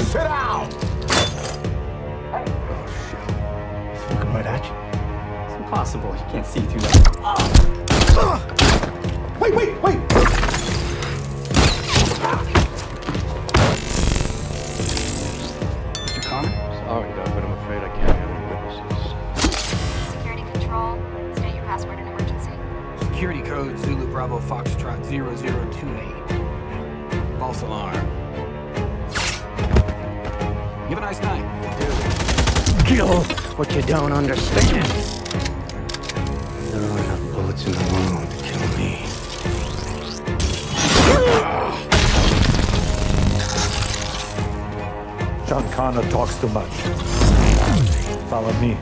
Sit down! Oh, shit. He's looking right at you. It's impossible. You can't see through that. Wait! Mr. Connor? Sorry, Doug, but I'm afraid I can't have any witnesses. Security control. State your password in emergency. Security code Zulu Bravo Foxtrot 0028. False alarm. You have a nice night. Kill what you don't understand. There are enough bullets in the world to kill me. John Connor talks too much. Follow me.